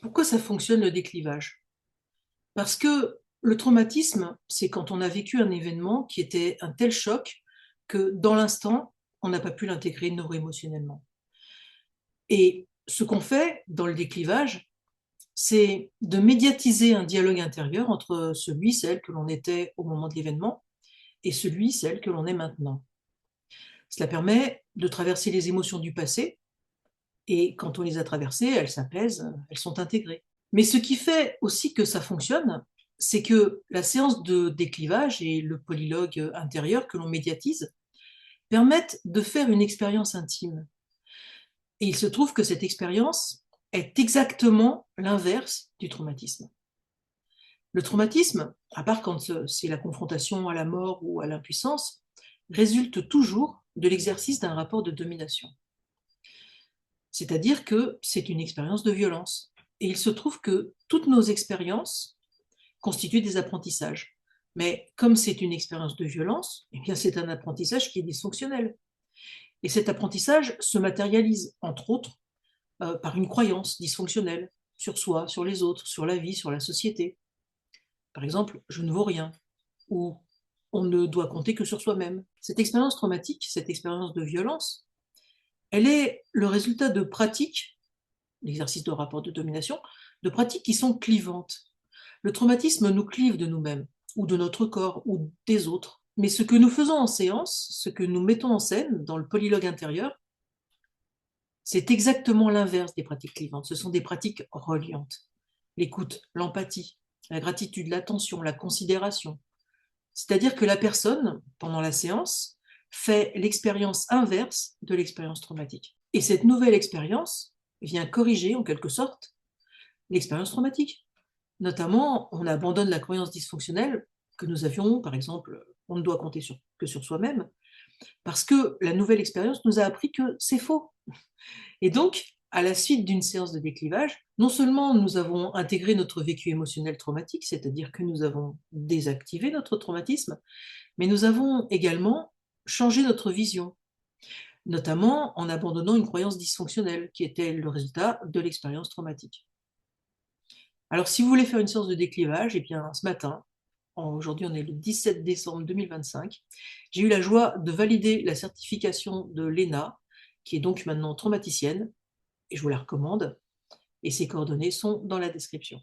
Pourquoi ça fonctionne le déclivage? Parce que le traumatisme, c'est quand on a vécu un événement qui était un tel choc que dans l'instant, on n'a pas pu l'intégrer neuroémotionnellement. Et ce qu'on fait dans le déclivage, c'est de médiatiser un dialogue intérieur entre celui, celle que l'on était au moment de l'événement et celui, celle que l'on est maintenant. Cela permet de traverser les émotions du passé et quand on les a traversées, elles s'apaisent, elles sont intégrées. Mais ce qui fait aussi que ça fonctionne, c'est que la séance de déclivage et le polylogue intérieur que l'on médiatise permettent de faire une expérience intime. Et il se trouve que cette expérience est exactement l'inverse du traumatisme. Le traumatisme, à part quand c'est la confrontation à la mort ou à l'impuissance, résulte toujours de l'exercice d'un rapport de domination. C'est-à-dire que c'est une expérience de violence. Et il se trouve que toutes nos expériences constituent des apprentissages. Mais comme c'est une expérience de violence, eh bien c'est un apprentissage qui est dysfonctionnel. Et cet apprentissage se matérialise, entre autres, par une croyance dysfonctionnelle sur soi, sur les autres, sur la vie, sur la société. Par exemple, je ne vaux rien, ou on ne doit compter que sur soi-même. Cette expérience traumatique, cette expérience de violence, elle est le résultat de pratiques, l'exercice de rapport de domination, de pratiques qui sont clivantes. Le traumatisme nous clive de nous-mêmes, ou de notre corps, ou des autres. Mais ce que nous faisons en séance, ce que nous mettons en scène dans le polylogue intérieur, c'est exactement l'inverse des pratiques clivantes. Ce sont des pratiques reliantes. L'écoute, l'empathie, la gratitude, l'attention, la considération. C'est-à-dire que la personne, pendant la séance, fait l'expérience inverse de l'expérience traumatique. Et cette nouvelle expérience vient corriger, en quelque sorte, l'expérience traumatique. Notamment, on abandonne la croyance dysfonctionnelle que nous avions, par exemple, on ne doit compter que sur soi-même, parce que la nouvelle expérience nous a appris que c'est faux. Et donc, à la suite d'une séance de déclivage, non seulement nous avons intégré notre vécu émotionnel traumatique, c'est-à-dire que nous avons désactivé notre traumatisme, mais nous avons également changé notre vision, notamment en abandonnant une croyance dysfonctionnelle qui était le résultat de l'expérience traumatique. Alors, si vous voulez faire une séance de déclivage, eh bien, ce matin, aujourd'hui on est le 17 décembre 2025, j'ai eu la joie de valider la certification de l'ENA, qui est donc maintenant traumaticienne, et je vous la recommande, et ses coordonnées sont dans la description.